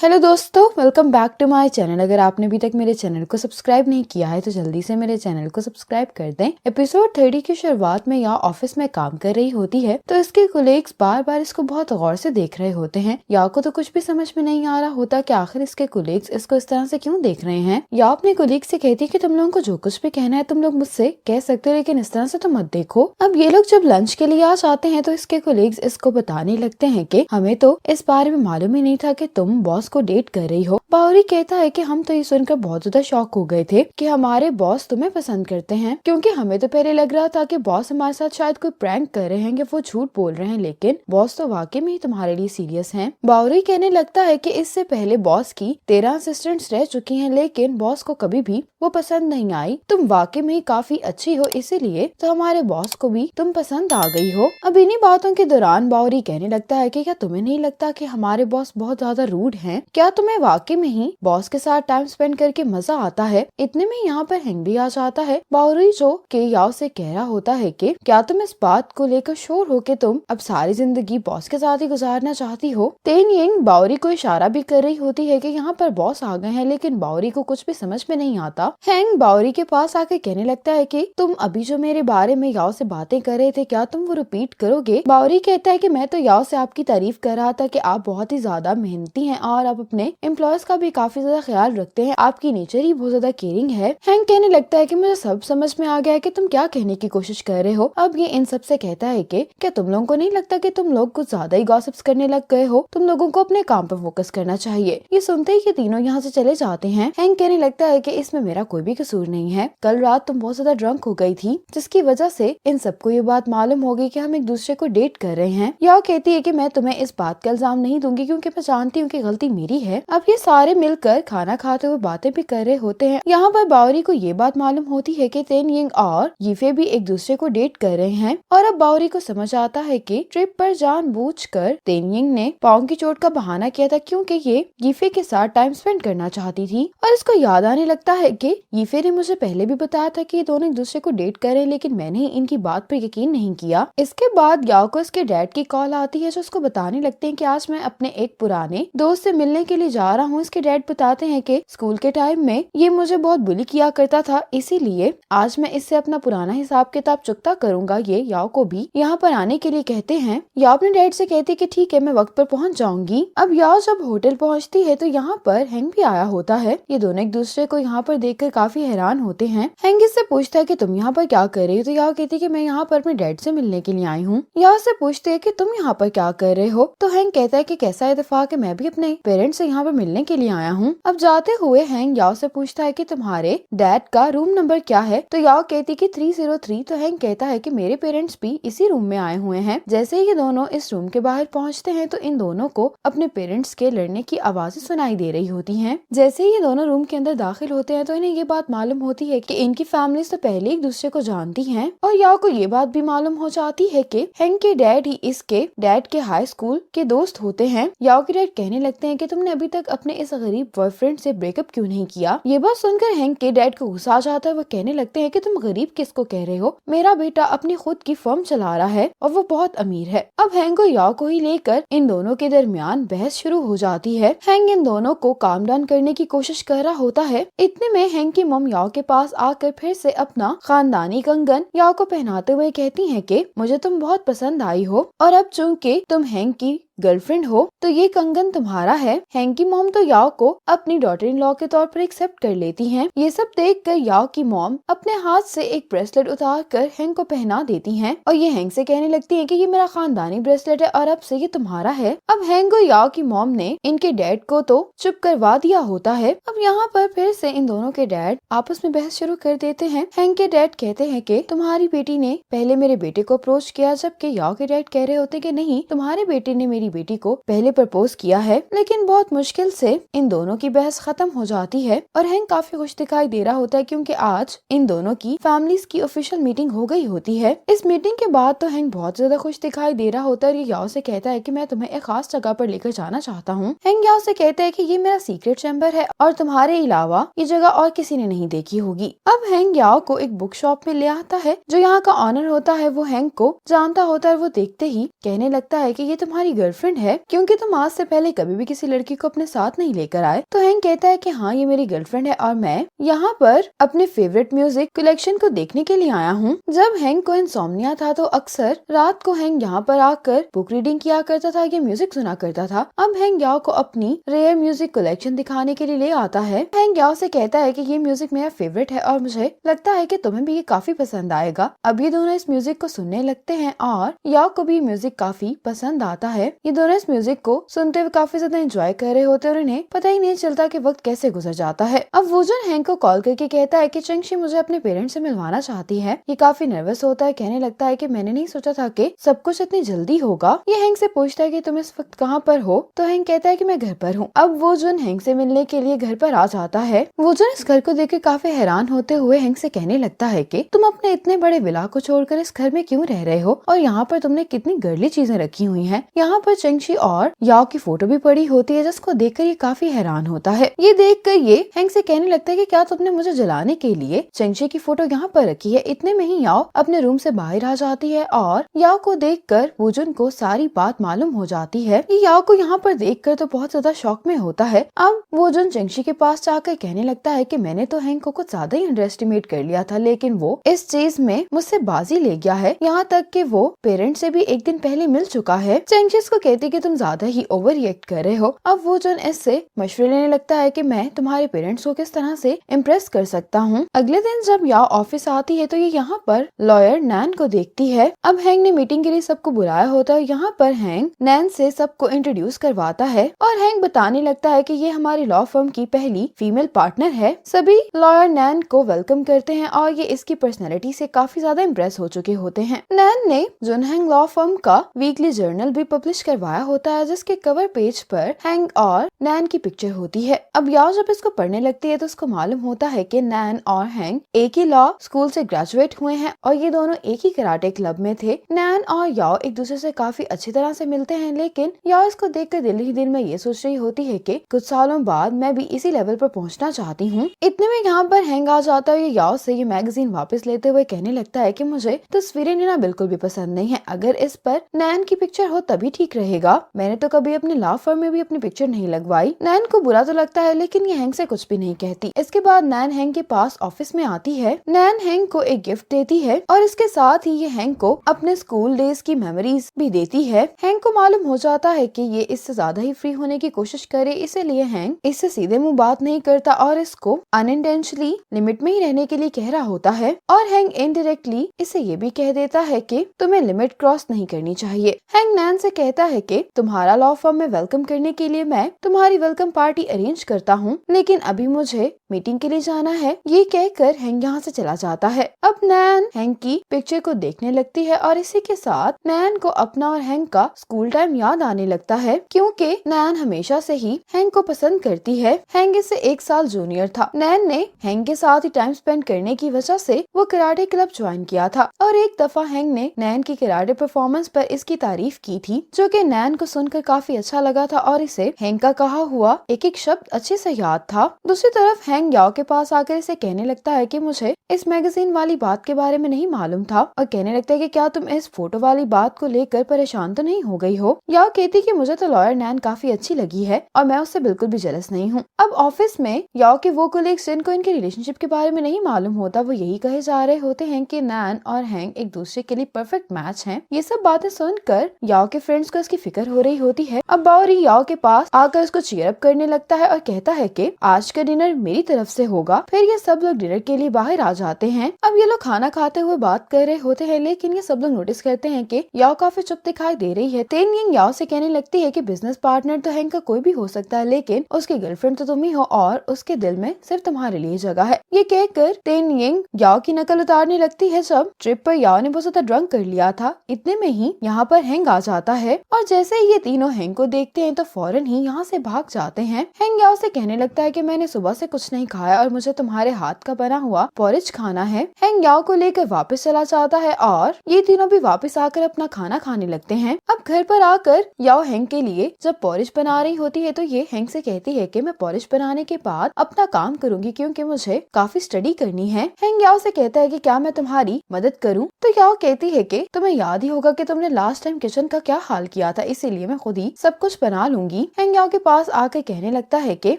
Hello दोस्तों, welcome back to my channel. अगर आपने अभी तक मेरे चैनल को सब्सक्राइब नहीं किया है तो जल्दी से मेरे चैनल को सब्सक्राइब कर दें। एपिसोड 30 की शुरुआत में या ऑफिस में काम कर रही होती है तो इसके कोलीग्स बार बार इसको बहुत गौर से देख रहे होते हैं। या को तो कुछ भी समझ में नहीं आ रहा होता कि आखिर इसके कोलीग्स इसको इस तरह से क्यों देख रहे हैं। या अपने कोलीग से कहती है कि तुम लोगों को जो कुछ भी कहना है तुम लोग मुझसे कह सकते हो, लेकिन इस तरह से तो मत देखो। अब ये लोग जब लंच के लिए आ जाते हैं तो इसके कोलीग्स इसको बताने लगते हैं कि हमें तो इस बारे में मालूम ही नहीं था कि तुम बॉस को डेट कर रही हो। बावरी कहता है कि हम तो ये सुनकर बहुत ज्यादा शॉक हो गए थे कि हमारे बॉस तुम्हें पसंद करते हैं, क्योंकि हमें तो पहले लग रहा था कि बॉस हमारे साथ शायद कोई प्रैंक कर रहे हैं कि वो झूठ बोल रहे हैं, लेकिन बॉस तो वाकई में ही तुम्हारे लिए सीरियस हैं। बावरी कहने लगता है कि इससे पहले बॉस की 13 असिस्टेंट्स रह चुकी हैं, लेकिन बॉस को कभी भी वो पसंद नहीं आई। तुम वाकई में ही काफी अच्छी हो, इसीलिए तो हमारे बॉस को भी तुम पसंद आ गई हो। अब इन्हीं बातों के दौरान बावरी कहने लगता है कि क्या तुम्हें नहीं लगता कि हमारे बॉस बहुत ज्यादा रूड हैं? क्या तुम्हें वाकई में ही बॉस के साथ टाइम स्पेंड करके मजा आता है? इतने में यहाँ पर हैंग भी आ जाता है। बावरी जो के याओ से कह रहा होता है कि क्या तुम इस बात को लेकर श्योर हो कि तुम अब सारी जिंदगी बॉस के साथ ही गुजारना चाहती हो? तेन यिंग बावरी को इशारा भी कर रही होती है कि यहाँ पर बॉस आ गए हैं, लेकिन बावरी को कुछ भी समझ में नहीं आता। हैंग बावरी के पास आकर कहने लगता है कि तुम अभी जो मेरे बारे में याओ से बातें कर रहे थे, क्या तुम वो रिपीट करोगे? बावरी कहता है कि मैं तो याओ से आपकी तारीफ कर रहा था कि आप बहुत ही ज्यादा मेहनती हैं और आप अपने एम्प्लॉयज का भी काफी ज्यादा ख्याल रखते हैं, आपकी नेचर ही बहुत ज्यादा केयरिंग है। हैंक कहने लगता है कि मुझे सब समझ में आ गया है कि तुम क्या कहने की कोशिश कर रहे हो। अब ये इन सब से कहता है कि क्या तुम लोगों को नहीं लगता कि तुम लोग कुछ ज्यादा ही गॉसिप्स करने लग गए हो? तुम लोगों को अपने काम पर फोकस करना चाहिए। ये सुनते ही कि तीनों यहाँ से चले जाते हैं। हैंक कहने लगता है कि इसमें मेरा कोई भी कसूर नहीं है। कल रात तुम बहुत ज्यादा ड्रंक हो गई थी, जिसकी वजह से इन सबको ये बात मालूम हो गई कि हम एक दूसरे को डेट कर रहे हैं। या कहती है कि मैं तुम्हें इस बात का इल्जाम नहीं दूंगी, क्योंकि मैं जानती हूँ कि गलती मेरी है। अब ये सारे मिलकर खाना खाते हुए बातें भी कर रहे होते हैं। यहाँ पर बावरी को ये बात मालूम होती है कि तेन यिंग और यीफे भी एक दूसरे को डेट कर रहे हैं। और अब बावरी को समझ आता है कि ट्रिप पर जानबूझकर तेन यिंग ने पाँव की चोट का बहाना किया था, क्योंकि ये यीफे के साथ टाइम स्पेंड करना चाहती थी। और इसको याद आने लगता है कि यीफे ने मुझे पहले भी बताया था कि ये दोनों एक दूसरे को डेट कर रहे हैं, लेकिन मैंने इनकी बात पर यकीन नहीं किया। इसके बाद याओ को इसके डैड की कॉल आती है, जो उसको बताने लगते हैं कि आज मैं अपने एक पुराने दोस्त से मिलने के लिए जा रहा हूँ। इसके डैड बताते हैं कि स्कूल के टाइम में ये मुझे बहुत बुली किया करता था, इसीलिए आज मैं इससे अपना पुराना हिसाब किताब चुकता करूंगा। ये याओ को भी यहाँ पर आने के लिए कहते हैं। याओ अपने डैड से कहती है कि ठीक है, मैं वक्त पर पहुँच जाऊंगी। अब याओ जब होटल पहुँचती है तो यहाँ पर हैंग भी आया होता है। ये दोनों एक दूसरे को यहाँ पर देखकर काफी हैरान होते हैं। हैंग इससे पूछता है कि तुम यहाँ पर क्या कर रही हो? तो याओ कहती है कि मैं यहाँ पर अपने डैड से मिलने के लिए आई हूँ। याओ से पूछते है कि तुम यहाँ पर क्या कर रहे हो? तो हैंग कहता है कि कैसा इत्तेफाक है, मैं भी अपने पेरेंट्स से यहाँ पर मिलने के लिए आया हूँ। अब जाते हुए हैंग याओ से पूछता है कि तुम्हारे डैड का रूम नंबर क्या है? तो याओ कहती कि 303। तो हैंग कहता है कि मेरे पेरेंट्स भी इसी रूम में आए हुए हैं। जैसे ही ये दोनों इस रूम के बाहर पहुंचते हैं तो इन दोनों को अपने पेरेंट्स के लड़ने की आवाजें सुनाई दे रही होती हैं। जैसे ही ये दोनों रूम के अंदर दाखिल होते हैं तो इन्हें ये बात मालूम होती है कि इनकी फैमिलीज तो पहले एक दूसरे को जानती हैं। और याओ को ये बात भी मालूम हो जाती है कि हैंग के डैड ही इसके डैड के हाई स्कूल के दोस्त होते हैं। याओ के डैड कहने लगते हैं कि तुमने अभी तक अपने इस गरीब बॉयफ्रेंड से ब्रेकअप क्यों नहीं किया? ये बात सुनकर हैंग के डैड को गुस्सा आ जाता है। वो कहने लगते हैं कि तुम गरीब किसको कह रहे हो? मेरा बेटा अपनी खुद की फर्म चला रहा है और वो बहुत अमीर है। अब हैंग को याओ को ही लेकर इन दोनों के दरमियान बहस शुरू हो जाती है। हैंग इन दोनों को काम डाउन करने की कोशिश कर रहा होता है। इतने में हैंग की मम याओ के पास आकर फिर से अपना खानदानी कंगन याओ को पहनाते हुए कहती है कि मुझे तुम बहुत पसंद आई हो, और अब चूंकि तुम हैंग की गर्लफ्रेंड हो तो ये कंगन तुम्हारा है। हैंग की मॉम तो याओ को अपनी डॉटर इन लॉ के तौर पर एक्सेप्ट कर लेती हैं। ये सब देखकर याओ की मॉम अपने हाथ से एक ब्रेसलेट उतार कर हैंग को पहना देती हैं और ये हैंग से कहने लगती है कि ये मेरा खानदानी ब्रेसलेट है और अब से ये तुम्हारा है। अब हैंग और याओ की मॉम ने इनके डैड को तो चुप करवा दिया होता है। अब यहाँ पर फिर से इन दोनों के डैड आपस में बहस शुरू कर देते हैं। हैंग के डैड कहते हैं कि तुम्हारी बेटी ने पहले मेरे बेटे को अप्रोच किया, जबकि याओ के डैड कह रहे होते कि नहीं, तुम्हारे बेटे ने मेरी बेटी को पहले प्रपोज किया है। लेकिन बहुत मुश्किल से इन दोनों की बहस खत्म हो जाती है और हैंग काफी खुश दिखाई दे रहा होता है, क्योंकि आज इन दोनों की फैमिलीज की ऑफिशियल मीटिंग हो गई होती है। इस मीटिंग के बाद तो हैंग बहुत ज्यादा खुश दिखाई दे रहा होता है। ये याओ से कहता है कि मैं तुम्हें एक खास जगह पर लेकर जाना चाहता हूँ। हैंग याओ से कहता है कि ये मेरा सीक्रेट चैम्बर है और तुम्हारे अलावा ये जगह और किसी ने नहीं देखी होगी। अब हैंग याओ को एक बुक शॉप में ले आता है। जो यहाँ का ऑनर होता है वो हैंग को जानता होता है। वो देखते ही कहने लगता है कि ये तुम्हारी गर्लफ्रेंड गर्लफ्रेंड है क्योंकि तुम आज से पहले कभी भी किसी लड़की को अपने साथ नहीं लेकर आए। तो हैंक कहता है कि हाँ, ये मेरी गर्लफ्रेंड है और मैं यहाँ पर अपने फेवरेट म्यूजिक कलेक्शन को देखने के लिए आया हूँ। जब हैंक को इंसोम्निया था तो अक्सर रात को हैंक यहाँ पर आकर बुक रीडिंग किया करता था, ये म्यूजिक सुना करता था। अब हैंक याओ को अपनी रेयर म्यूजिक कलेक्शन दिखाने के लिए ले आता है। हैंक याओ से कहता है कि ये म्यूजिक मेरा फेवरेट है और मुझे लगता है कि तुम्हें भी ये काफी पसंद आएगा। अब ये दोनों इस म्यूजिक को सुनने लगते हैं और याओ को भी म्यूजिक काफी पसंद आता है। ये दोनों इस म्यूजिक को सुनते हुए काफी ज्यादा एंजॉय कर रहे होते हैं और उन्हें पता ही नहीं चलता कि वक्त कैसे गुजर जाता है। अब वूजन हैंक को कॉल करके कहता है कि चंगशी मुझे अपने पेरेंट्स से मिलवाना चाहती है। ये काफी नर्वस होता है, कहने लगता है कि मैंने नहीं सोचा था कि सब कुछ इतनी जल्दी होगा। ये हैंक से पूछता है कि तुम इस वक्त कहाँ पर हो, तो हैंक कहता है कि मैं घर पर हूँ। अब वूजन हैंक से मिलने के लिए घर पर आ जाता है। वूजन इस घर को देखकर काफी हैरान होते हुए हैंक से कहने लगता है कि तुम अपने इतने बड़े विला को छोड़कर इस घर में क्यों रह रहे हो और यहाँ पर तुमने कितनी गर्ली चीजें रखी हुई हैं। यहाँ पर चंगशी और याओ की फोटो भी पड़ी होती है, जिसको देखकर ये काफी हैरान होता है। ये देखकर ये हैंक से कहने लगता है कि क्या तुमने मुझे जलाने के लिए चंगशी की फोटो यहाँ पर रखी है। इतने में ही याओ अपने रूम से बाहर आ जाती है और याओ को देखकर वूजन को सारी बात मालूम हो जाती है। ये याओ को यहाँ पर देखकर तो बहुत ज्यादा शॉक में होता है। अब वूजन चंगशी के पास जाकर कहने लगता है कि मैंने तो हैंक को कुछ ज्यादा ही अंडर एस्टिमेट कर लिया था, लेकिन वो इस चीज में मुझसे बाजी ले गया है। यहाँ तक कि वो पेरेंट्स से भी एक दिन पहले मिल चुका है। चंगशी इसको कहती कि तुम ज्यादा ही ओवर रिएक्ट कर रहे हो। अब वूजन इससे मशवरे लेने लगता है कि मैं तुम्हारे पेरेंट्स को किस तरह से इम्प्रेस कर सकता हूँ। अगले दिन जब याओ ऑफिस आती है तो ये यहाँ पर लॉयर नैन को देखती है। अब हैंक ने मीटिंग के लिए सबको बुलाया होता है। यहाँ पर हैंक नैन से सबको इंट्रोड्यूस करवाता है और हैंक बताने लगता है कि ये हमारी लॉ फर्म की पहली फीमेल पार्टनर है। सभी लॉयर नैन को वेलकम करते हैं और ये इसकी पर्सनैलिटी से काफी ज्यादा इम्प्रेस हो चुके होते हैं। नैन ने जुनहैंग लॉ फर्म का वीकली जर्नल भी पब्लिश करवाया होता है, जिसके कवर पेज पर हैंक और नैन की पिक्चर होती है। अब याओ जब इसको पढ़ने लगती है तो उसको मालूम होता है कि नैन और हैंक एक ही लॉ स्कूल से ग्रेजुएट हुए हैं और ये दोनों एक ही कराटे क्लब में थे। नैन और याओ एक दूसरे से काफी अच्छी तरह से मिलते हैं, लेकिन याओ इसको देखकर दिल ही दिल में ये सोच रही होती है कि कुछ सालों बाद मैं भी इसी लेवल पर पहुंचना चाहती हूँ। इतने में यहाँ पर हैंक आ जाता है। ये याओ से ये मैगजीन वापस लेते हुए कहने लगता है कि मुझे तस्वीरें लेना बिल्कुल भी पसंद नहीं है। अगर इस पर नैन की पिक्चर हो तभी ठीक रहेगा। मैंने तो कभी अपने लॉ फर्म में भी अपनी पिक्चर नहीं लगवाई। नैन को बुरा तो लगता है, लेकिन ये हैंक से कुछ भी नहीं कहती। इसके बाद नैन हैंक के पास ऑफिस में आती है। नैन हैंक को एक गिफ्ट देती है और इसके साथ ही ये हैंक को अपने स्कूल डेज की मेमोरीज भी देती है। हैंक को मालूम हो जाता है कि ये इससे ज्यादा ही फ्री होने की कोशिश करे, इसीलिए हैंक इससे सीधे मुंह बात नहीं करता और इसको अनइंटेंशनली लिमिट में ही रहने के लिए कह रहा होता है। और हैंक इनडायरेक्टली इसे ये भी कह देता है कि तुम्हें लिमिट क्रॉस नहीं करनी चाहिए। हैंक नैन से कहता है कि तुम्हारा लॉ फर्म में वेलकम करने के लिए मैं तुम्हारी वेलकम पार्टी अरेंज करता हूँ, लेकिन अभी मुझे मीटिंग के लिए जाना है। ये कहकर हैंक यहाँ से चला जाता है। अब नैन हैंक की पिक्चर को देखने लगती है और इसी के साथ नैन को अपना और हैंक का स्कूल टाइम याद आने लगता है, क्योंकि नैन हमेशा से ही हैंक को पसंद करती है। हैंक इससे 1 साल जूनियर था। नैन ने हैंक के साथ ही टाइम स्पेंड करने की वजह से वो कराटे क्लब ज्वाइन किया था और एक दफा हैंक ने नैन की कराटे परफॉर्मेंस पर इसकी तारीफ की थी, जो कि नैन को सुनकर काफी अच्छा लगा था और इसे हैंक का कहा हुआ एक एक शब्द अच्छे से याद था। दूसरी तरफ हैंक याओ के पास आकर इसे कहने लगता है कि मुझे इस मैगजीन वाली बात के बारे में नहीं मालूम था और कहने लगता है कि क्या तुम इस फोटो वाली बात को लेकर परेशान तो नहीं हो गई हो। याओ कहती कि मुझे तो लॉयर नैन काफी अच्छी लगी है और मैं उससे बिल्कुल भी जेलस नहीं हूँ। अब ऑफिस में याओ के वो कोलीग्स जिनको इनके रिलेशनशिप के बारे में नहीं मालूम होता, वो यही कहे जा रहे होते हैं कि नैन और हैंक एक दूसरे के लिए परफेक्ट मैच हैं। ये सब बातें सुनकर याओ के फ्रेंड्स को इसकी फिक्र हो रही होती है। अब बाओरी याओ के पास आकर उसको चीयर अप करने लगता है और कहता है कि आज का डिनर मेरी तरफ से होगा। फिर ये सब लोग डिनर के लिए बाहर आ जाते हैं। अब ये लोग खाना खाते हुए बात कर रहे होते हैं, लेकिन ये सब लोग नोटिस करते हैं कि याओ काफी चुप दिखाई दे रही है। तेन यिंग याओ से कहने लगती है कि बिजनेस पार्टनर तो हैंक का कोई भी हो सकता है, लेकिन उसकी गर्लफ्रेंड तो तुम ही हो और उसके दिल में सिर्फ तुम्हारे लिए जगह है। ये कहकर तेन यिंग याओ की नकल उतारने लगती है। जब ट्रिप पर याओ ने बहुत ज्यादा ड्रंक कर लिया था, इतने में ही यहाँ पर हैंक आ जाता है और जैसे ही ये तीनों हैंक को देखते हैं तो फौरन ही यहाँ से भाग जाते हैं। हैंक याओ से कहने लगता है कि मैंने सुबह से कुछ नहीं खाया और मुझे तुम्हारे हाथ का बना हुआ पोरिज खाना है। हैंक याओ को लेकर वापस चला जाता है और ये तीनों भी वापस आकर अपना खाना खाने लगते हैं। अब घर पर आकर याओ हैंक के लिए जब पोरिज बना रही होती है तो ये हैंक से कहती है कि मैं पोरिज बनाने के बाद अपना काम करूंगी, क्योंकि मुझे काफी स्टडी करनी है। हैंक याओ से कहता है कि क्या मैं तुम्हारी मदद करूं? तो याओ कहती है कि तुम्हें याद ही होगा कि तुमने लास्ट टाइम किचन का क्या हाल किया किया था, इसीलिए मैं खुद ही सब कुछ बना लूंगी। हैंग याओ के पास आकर कहने लगता है कि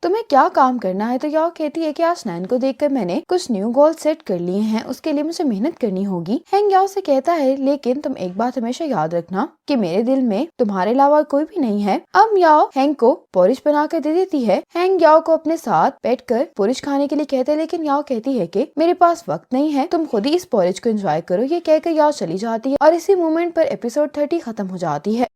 तुम्हें क्या काम करना है। तो याओ कहती है कि आज नैन को देखकर मैंने कुछ न्यू गोल सेट कर लिए हैं, उसके लिए मुझे मेहनत करनी होगी। हैंग याओ से कहता है लेकिन तुम एक बात हमेशा याद रखना कि मेरे दिल में तुम्हारे अलावा कोई भी नहीं है। अब याओ हैंग को पोरिश बनाकर दे देती है। हैंग याओ को अपने साथ बैठकर पोरिश खाने के लिए कहते हैं, लेकिन याओ कहती है कि मेरे पास वक्त नहीं है, तुम खुद ही इस पोरिश को एंजॉय करो। ये कहकर याओ चली जाती है और इसी मोमेंट पर एपिसोड 30 खत्म हो जाती है।